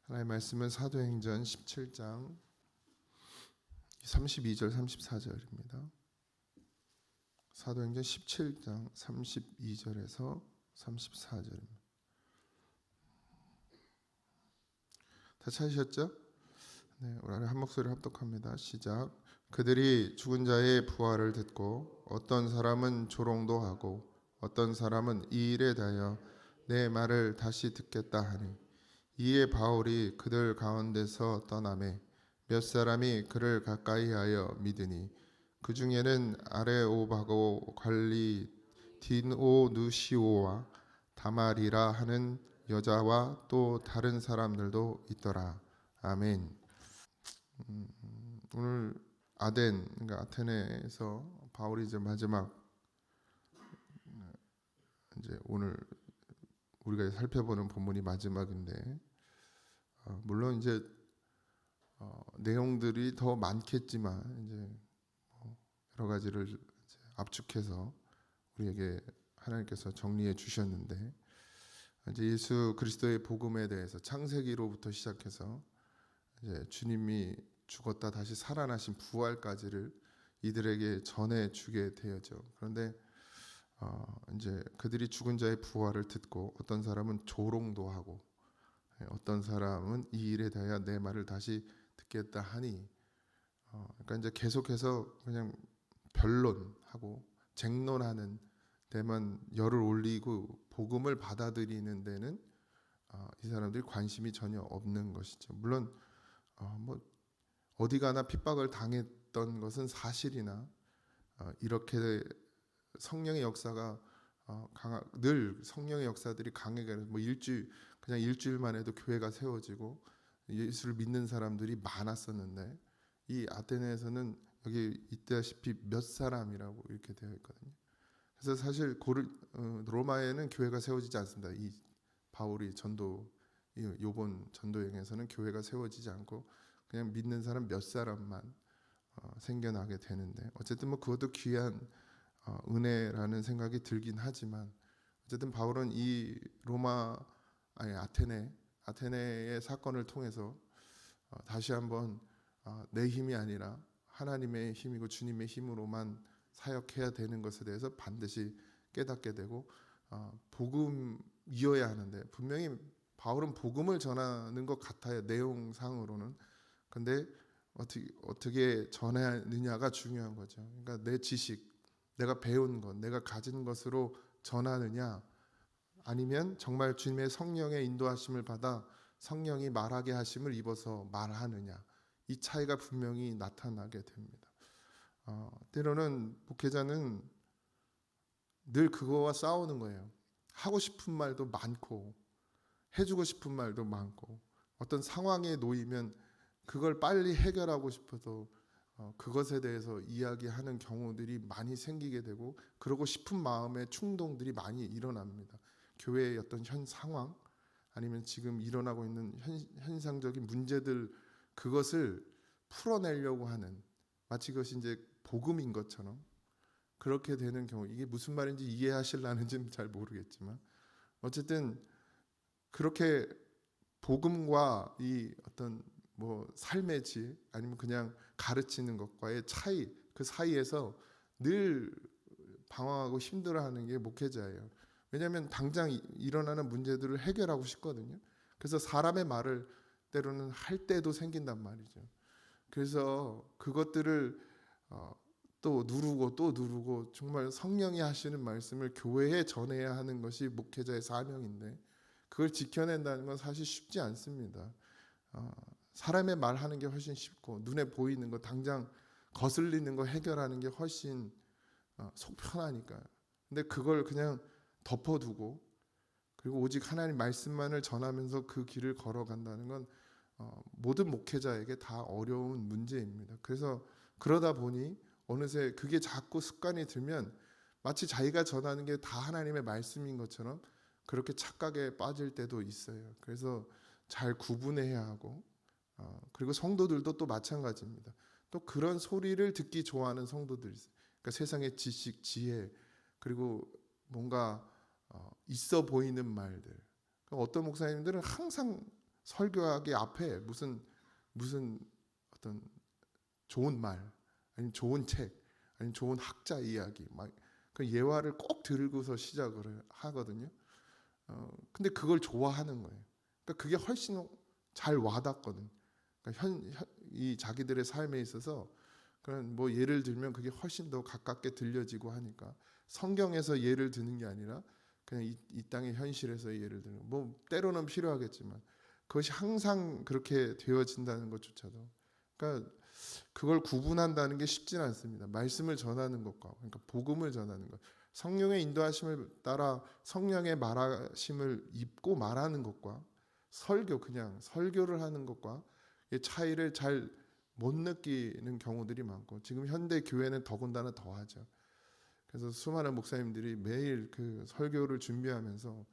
하나님의 말씀은 사도행전 17장 32절 34절입니다. 사도행전 17장 32절에서 34절입니다. 다 찾으셨죠? 네, 우리 한 목소리로 합독합니다. 시작. 그들이 죽은 자의 부활을 듣고 어떤 사람은 조롱도 하고 어떤 사람은 이 일에 대하여 내 말을 다시 듣겠다 하니 이에 바울이 그들 가운데서 떠나매 몇 사람이 그를 가까이하여 믿으니 그 중에는 아레오바고 관리 디오누시오와 다말이라 하는 여자와 또 다른 사람들도 있더라. 아멘. 오늘 그러니까 아테네에서 바울이 이제 마지막 이제 오늘 우리가 살펴보는 본문이 마지막인데 물론 이제 내용들이 더 많겠지만 이제 여러 가지를 이제 압축해서 우리에게 하나님께서 정리해 주셨는데 이제 예수 그리스도의 복음에 대해서 창세기로부터 시작해서 이제 주님이 죽었다 다시 살아나신 부활까지를 이들에게 전해 주게 되었죠. 그런데 이제 그들이 죽은 자의 부활을 듣고 어떤 사람은 조롱도 하고 어떤 사람은 이 일에 대하여 내 말을 다시 듣겠다 하니 그러니까 이제 계속해서 그냥 변론하고 쟁론하는 데만 열을 올리고 복음을 받아들이는 데는 이 사람들이 관심이 전혀 없는 것이죠. 물론 뭐 어디 가나 핍박을 당했던 것은 사실이나 이렇게 성령의 역사가 늘 성령의 역사들이 강하게 뭐 그냥 일주일만 해도 교회가 세워지고 예수를 믿는 사람들이 많았었는데 이 아테네에서는 여기 있다시피 몇 사람이라고 이렇게 되어 있거든요. 그래서 사실 로마에는 교회가 세워지지 않습니다. 이 바울이 요번 전도 여행에서는 교회가 세워지지 않고 그냥 믿는 사람 몇 사람만 생겨나게 되는데 어쨌든 뭐 그것도 귀한 은혜라는 생각이 들긴 하지만 어쨌든 바울은 이 아테네의 사건을 통해서 다시 한번 내 힘이 아니라 하나님의 힘이고 주님의 힘으로만 사역해야 되는 것에 대해서 반드시 깨닫게 되고 복음이어야 하는데 분명히 바울은 복음을 전하는 것 같아요. 내용상으로는. 근데 어떻게 전하느냐가 중요한 거죠. 그러니까 내 지식, 내가 배운 것, 내가 가진 것으로 전하느냐 아니면 정말 주님의 성령의 인도하심을 받아 성령이 말하게 하심을 입어서 말하느냐 이 차이가 분명히 나타나게 됩니다. 때로는 목회자는 늘 그거와 싸우는 거예요. 하고 싶은 말도 많고 해주고 싶은 말도 많고 어떤 상황에 놓이면 그걸 빨리 해결하고 싶어도 그것에 대해서 이야기하는 경우들이 많이 생기게 되고 그러고 싶은 마음의 충동들이 많이 일어납니다. 교회의 어떤 현 상황 아니면 지금 일어나고 있는 현상적인 문제들 그것을 풀어내려고 하는 마치 그것이 이제 복음인 것처럼 그렇게 되는 경우 이게 무슨 말인지 이해하실라는지는 잘 모르겠지만 어쨌든 그렇게 복음과 이 어떤 뭐 삶의 질 아니면 그냥 가르치는 것과의 차이 그 사이에서 늘 방황하고 힘들어하는 게 목회자예요. 왜냐하면 당장 일어나는 문제들을 해결하고 싶거든요. 그래서 사람의 말을 때로는 할 때도 생긴단 말이죠. 그래서 그것들을 또 누르고 정말 성령이 하시는 말씀을 교회에 전해야 하는 것이 목회자의 사명인데 그걸 지켜낸다는 건 사실 쉽지 않습니다. 사람의 말하는 게 훨씬 쉽고 눈에 보이는 거 당장 거슬리는 거 해결하는 게 훨씬 속 편하니까요. 근데 그걸 그냥 덮어두고 그리고 오직 하나님 말씀만을 전하면서 그 길을 걸어간다는 건 모든 목회자에게 다 어려운 문제입니다. 그래서 그러다 보니 어느새 그게 자꾸 습관이 들면 마치 자기가 전하는 게 다 하나님의 말씀인 것처럼 그렇게 착각에 빠질 때도 있어요. 그래서 잘 구분해야 하고 그리고 성도들도 또 마찬가지입니다. 또 그런 소리를 듣기 좋아하는 성도들이 있어요. 그러니까 세상의 지식, 지혜 그리고 뭔가 있어 보이는 말들. 어떤 목사님들은 항상 설교하기 앞에 무슨 어떤 좋은 말, 아니면 좋은 책, 아니면 좋은 학자 이야기, 막 그 예화를 꼭 들고서 시작을 하거든요. 근데 그걸 좋아하는 거예요. 그러니까 그게 훨씬 잘 와닿거든. 그러니까 이 자기들의 삶에 있어서 그런 뭐 예를 들면 그게 훨씬 더 가깝게 들려지고 하니까 성경에서 예를 드는 게 아니라 그냥 이 땅의 현실에서 예를 드는 뭐 때로는 필요하겠지만 그것이 항상 그렇게 되어진다는 것조차도 그러니까 그걸 구분한다는 게 쉽지는 않습니다. 말씀을 전하는 것과 그러니까 복음을 전하는 것, 성령의 인도하심을 따라 성령의 말하심을 입고 말하는 것과 설교 그냥 설교를 하는 것과 이 차이를 잘 못 느끼는 경우들이 많고 지금 현대 교회는 더군다나 더하죠. 그래서 수많은 목사님들이 매일 그 설교를 준비하면서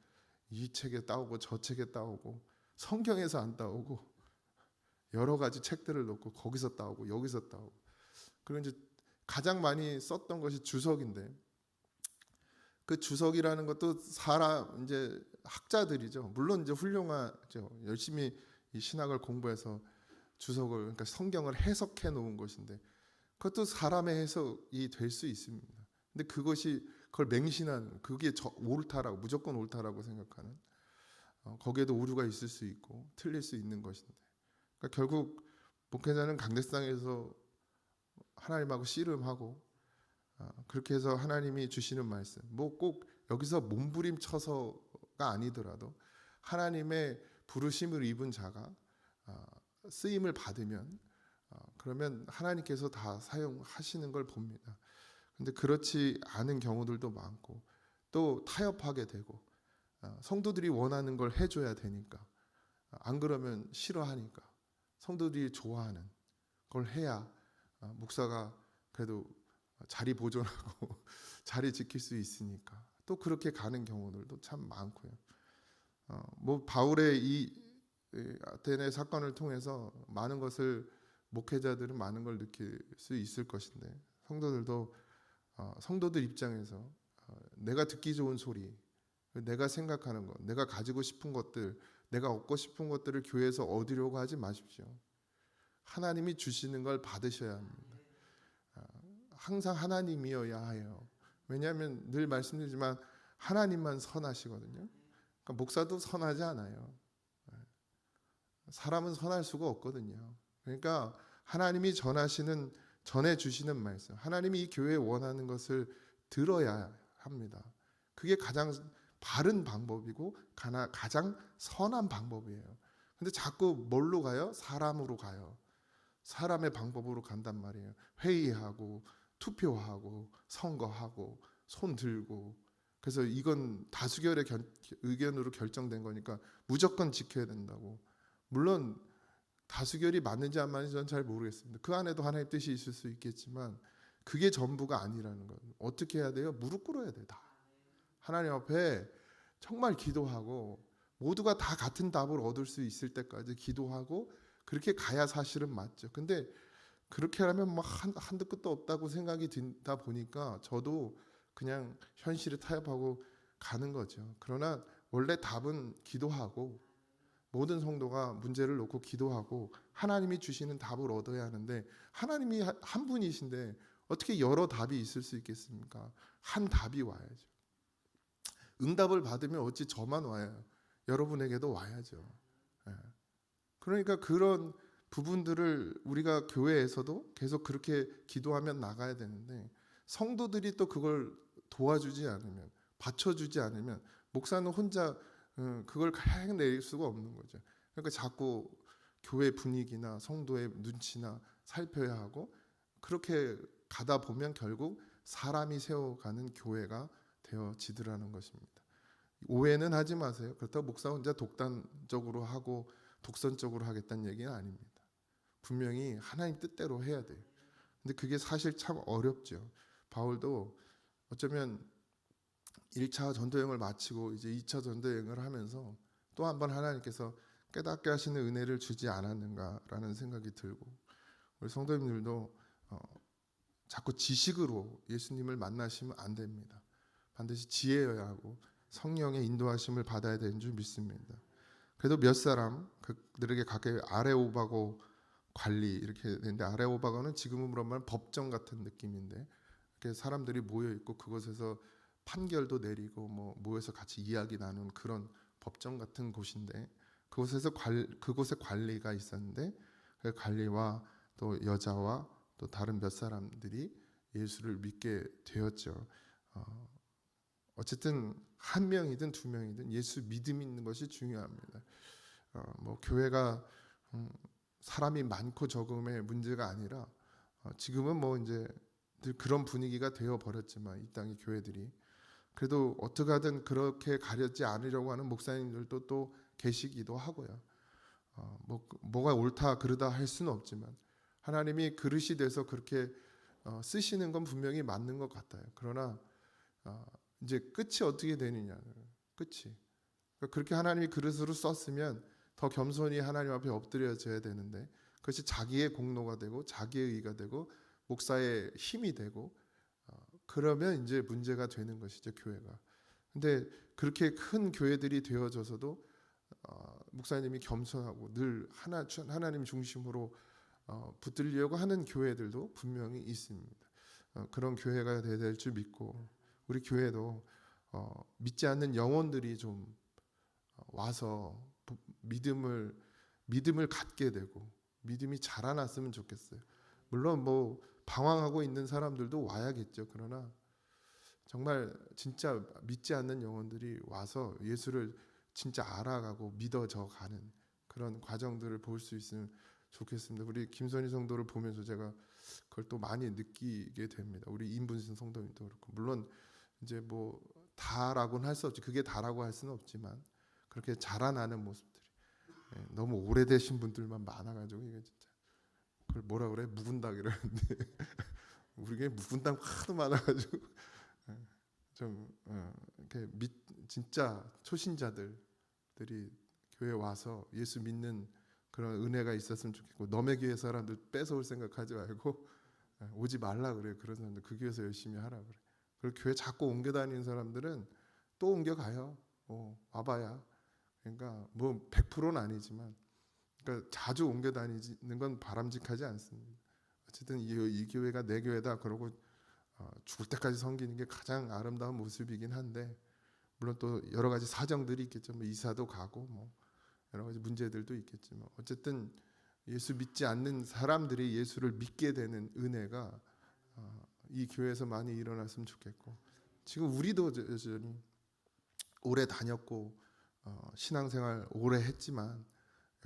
이 책에 따오고 저 책에 따오고 성경에서 안 따오고 여러 가지 책들을 놓고 거기서 따오고 여기서 따오고 그리고 이제 가장 많이 썼던 것이 주석인데 그 주석이라는 것도 사람 이제 학자들이죠. 물론 이제 훌륭하죠. 열심히 이 신학을 공부해서 주석을 그러니까 성경을 해석해 놓은 것인데 그것도 사람의 해석이 될 수 있습니다. 근데 그것이 그걸 맹신하는 그게 옳다라고 무조건 옳다라고 생각하는 거기에도 오류가 있을 수 있고 틀릴 수 있는 것인데 그러니까 결국 목회자는 강대상에서 하나님하고 씨름하고 그렇게 해서 하나님이 주시는 말씀 뭐 꼭 여기서 몸부림쳐서가 아니더라도 하나님의 부르심을 입은 자가 쓰임을 받으면 그러면 하나님께서 다 사용하시는 걸 봅니다. 근데 그렇지 않은 경우들도 많고 또 타협하게 되고 성도들이 원하는 걸 해줘야 되니까 안 그러면 싫어하니까 성도들이 좋아하는 걸 해야 목사가 그래도 자리 보존하고 자리 지킬 수 있으니까 또 그렇게 가는 경우들도 참 많고요. 뭐 바울의 이 아테네 사건을 통해서 많은 것을 목회자들은 많은 걸 느낄 수 있을 것인데 성도들도 성도들 입장에서 내가 듣기 좋은 소리, 내가 생각하는 것, 내가 가지고 싶은 것들, 내가 얻고 싶은 것들을 교회에서 얻으려고 하지 마십시오. 하나님이 주시는 걸 받으셔야 합니다. 항상 하나님이어야 해요. 왜냐하면 늘 말씀드리지만 하나님만 선하시거든요. 그러니까 목사도 선하지 않아요. 사람은 선할 수가 없거든요. 그러니까 하나님이 전해 주시는 말씀, 하나님이 이 교회에 원하는 것을 들어야 합니다. 그게 가장 바른 방법이고 가장 선한 방법이에요. 근데 자꾸 뭘로 가요? 사람으로 가요. 사람의 방법으로 간단 말이에요. 회의하고 투표하고 선거하고 손 들고 그래서 이건 다수결의 의견으로 결정된 거니까 무조건 지켜야 된다고. 물론 다수결이 맞는지 안 맞는지 저는 잘 모르겠습니다. 그 안에도 하나님의 뜻이 있을 수 있겠지만 그게 전부가 아니라는 거. 어떻게 해야 돼요? 무릎 꿇어야 돼요. 다. 하나님 앞에 정말 기도하고 모두가 다 같은 답을 얻을 수 있을 때까지 기도하고 그렇게 가야 사실은 맞죠. 근데 그렇게 하면 막 한도 끝도 없다고 생각이 든다 보니까 저도 그냥 현실에 타협하고 가는 거죠. 그러나 원래 답은 기도하고 모든 성도가 문제를 놓고 기도하고 하나님이 주시는 답을 얻어야 하는데 하나님이 한 분이신데 어떻게 여러 답이 있을 수 있겠습니까? 한 답이 와야죠. 응답을 받으면 어찌 저만 와요. 여러분에게도 와야죠. 예. 그러니까 그런 부분들을 우리가 교회에서도 계속 그렇게 기도하면 나가야 되는데 성도들이 또 그걸 도와주지 않으면 받쳐주지 않으면 목사는 혼자 그걸 해낼 수가 없는 거죠. 그러니까 자꾸 교회 분위기나 성도의 눈치나 살펴야 하고 그렇게 가다 보면 결국 사람이 세워가는 교회가 되어지더라는 것입니다. 오해는 하지 마세요. 그렇다고 목사 혼자 독단적으로 하고 독선적으로 하겠다는 얘기는 아닙니다. 분명히 하나님 뜻대로 해야 돼요. 근데 그게 사실 참 어렵죠. 바울도 어쩌면 1차 전도여행을 마치고 이제 2차 전도여행을 하면서 또 한 번 하나님께서 깨닫게 하시는 은혜를 주지 않았는가라는 생각이 들고 우리 성도님들도 자꾸 지식으로 예수님을 만나시면 안 됩니다. 반드시 지혜여야 하고 성령의 인도하심을 받아야 되는 줄 믿습니다. 그래도 몇 사람 그들에게 가까이 아레오바고 관리 이렇게 되는데, 아레오바고는 지금으로 말하면 법정 같은 느낌인데, 이렇게 사람들이 모여 있고 그곳에서 판결도 내리고 뭐 모여서 같이 이야기 나눈 그런 법정 같은 곳인데, 그곳에 관리가 있었는데, 그 관리와 또 여자와 또 다른 몇 사람들이 예수를 믿게 되었죠. 어쨌든 한 명이든 두 명이든 예수 믿음 있는 것이 중요합니다. 뭐 교회가 사람이 많고 적음의 문제가 아니라, 지금은 뭐 이제 늘 그런 분위기가 되어 버렸지만 이 땅의 교회들이, 그래도 어떻게 하든 그렇게 가려지 않으려고 하는 목사님들도 또 계시기도 하고요. 뭐가 옳다 그르다 할 수는 없지만 하나님이 그릇이 돼서 그렇게 쓰시는 건 분명히 맞는 것 같아요. 그러나 이제 끝이 어떻게 되느냐, 끝이 그렇게 하나님이 그릇으로 썼으면 더 겸손히 하나님 앞에 엎드려져야 되는데, 그것이 자기의 공로가 되고 자기의 의가 되고 목사의 힘이 되고, 그러면 이제 문제가 되는 것이죠, 교회가. 근데 그렇게 큰 교회들이 되어져서도 목사님이 겸손하고 늘 하나님 중심으로 붙들려고 하는 교회들도 분명히 있습니다. 그런 교회가 될 줄 믿고, 우리 교회도 믿지 않는 영혼들이 좀 와서 믿음을 갖게 되고 믿음이 자라났으면 좋겠어요. 물론 뭐 방황하고 있는 사람들도 와야겠죠. 그러나 정말 진짜 믿지 않는 영혼들이 와서 예수를 진짜 알아가고 믿어져 가는 그런 과정들을 볼 수 있으면 좋겠습니다. 우리 김선희 성도를 보면서 제가 그걸 또 많이 느끼게 됩니다. 우리 임분신 성도님도 그렇고, 물론 이제 뭐 다라고는 할 수 없지, 그게 다라고 할 수는 없지만 그렇게 자라나는 모습들이, 너무 오래되신 분들만 많아가지고 이게 진짜 그걸 뭐라 그래, 묵은닭 이러는데 우리 교회 묵은닭 하도 많아가지고 좀 이렇게 진짜 초신자들이 교회 와서 예수 믿는 그런 은혜가 있었으면 좋겠고, 너의 교회 사람들 뺏어올 생각하지 말고 오지 말라 그래요. 그런 사람들 그 교회에서 열심히 하라 그래. 그리고 교회 자꾸 옮겨 다니는 사람들은 또 옮겨 가요. 와봐야. 그러니까 뭐 100%는 아니지만, 그러니까 자주 옮겨 다니는 건 바람직하지 않습니다. 어쨌든 이 교회가 내 교회다 그러고 죽을 때까지 섬기는 게 가장 아름다운 모습이긴 한데, 물론 또 여러 가지 사정들이 있겠죠. 뭐 이사도 가고 뭐 여러 가지 문제들도 있겠지만, 어쨌든 예수 믿지 않는 사람들이 예수를 믿게 되는 은혜가 이 교회에서 많이 일어났으면 좋겠고, 지금 우리도 여전히 오래 다녔고 신앙생활 오래 했지만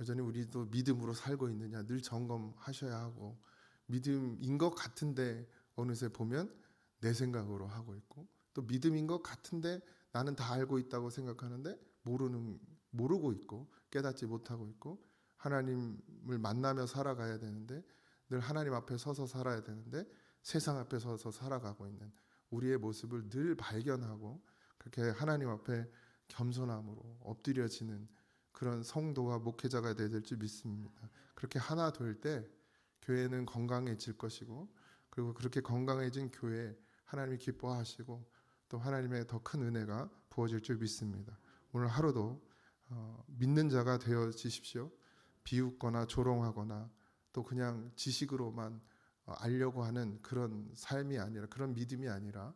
여전히 우리도 믿음으로 살고 있느냐 늘 점검하셔야 하고, 믿음인 것 같은데 어느새 보면 내 생각으로 하고 있고, 또 믿음인 것 같은데 나는 다 알고 있다고 생각하는데 모르고 있고 깨닫지 못하고 있고, 하나님을 만나며 살아가야 되는데 늘 하나님 앞에 서서 살아야 되는데 세상 앞에 서서 살아가고 있는 우리의 모습을 늘 발견하고, 그렇게 하나님 앞에 겸손함으로 엎드려지는 그런 성도와 목회자가 될 줄 믿습니다. 그렇게 하나 될 때 교회는 건강해질 것이고, 그리고 그렇게 건강해진 교회 하나님이 기뻐하시고 또 하나님의 더 큰 은혜가 부어질 줄 믿습니다. 오늘 하루도 믿는 자가 되어지십시오. 비웃거나 조롱하거나 또 그냥 지식으로만 알려고 하는 그런 삶이 아니라, 그런 믿음이 아니라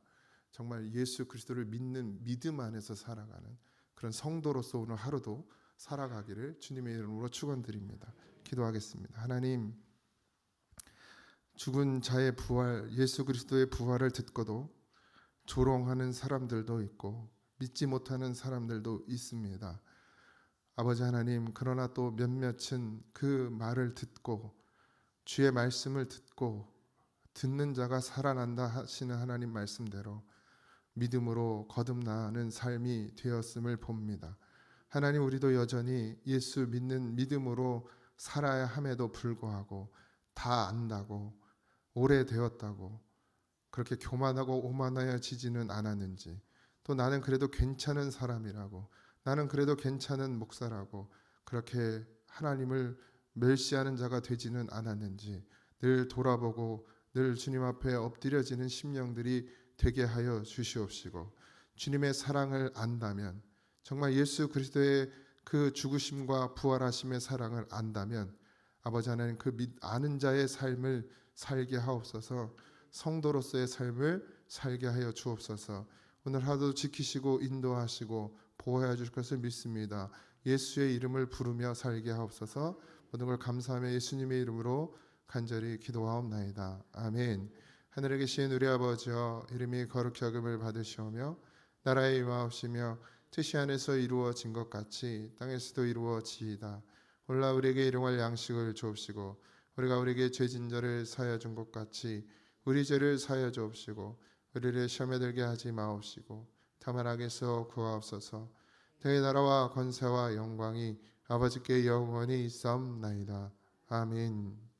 정말 예수 그리스도를 믿는 믿음 안에서 살아가는 그런 성도로서 오늘 하루도 살아가기를 주님의 이름으로 축원드립니다. 기도하겠습니다. 하나님, 죽은 자의 부활, 예수 그리스도의 부활을 듣고도 조롱하는 사람들도 있고 믿지 못하는 사람들도 있습니다. 아버지 하나님, 그러나 또 몇몇은 그 말을 듣고 주의 말씀을 듣고 듣는 자가 살아난다 하시는 하나님 말씀대로 믿음으로 거듭나는 삶이 되었음을 봅니다. 하나님, 우리도 여전히 예수 믿는 믿음으로 살아야 함에도 불구하고 다 안다고 오래되었다고 그렇게 교만하고 오만해지지는 않았는지, 또 나는 그래도 괜찮은 사람이라고, 나는 그래도 괜찮은 목사라고 그렇게 하나님을 멸시하는 자가 되지는 않았는지 늘 돌아보고 늘 주님 앞에 엎드려지는 심령들이 되게 하여 주시옵시고, 주님의 사랑을 안다면 정말 예수 그리스도의 그 죽으심과 부활하심의 사랑을 안다면 아버지 하나님 그 아는 자의 삶을 살게 하옵소서. 성도로서의 삶을 살게 하여 주옵소서. 오늘 하루도 지키시고 인도하시고 보호해 주실 것을 믿습니다. 예수의 이름을 부르며 살게 하옵소서. 모든 걸 감사하며 예수님의 이름으로 간절히 기도하옵나이다. 아멘. 하늘에 계신 우리 아버지여, 이름이 거룩히 여김을 받으시오며 나라의 임하옵시며 뜻이 안에서 이루어진 것 같이 땅에서도 이루어지이다. 오늘날 우리에게 일용할 양식을 주옵시고 우리가 우리에게 죄진 자를 사하여 준 것 같이 우리 죄를 사하여 주옵시고 우리를 시험에 들게 하지 마옵시고 다만 악에서 구하옵소서. 너의 나라와 권세와 영광이 아버지께 영원히 있사옵나이다. 아멘.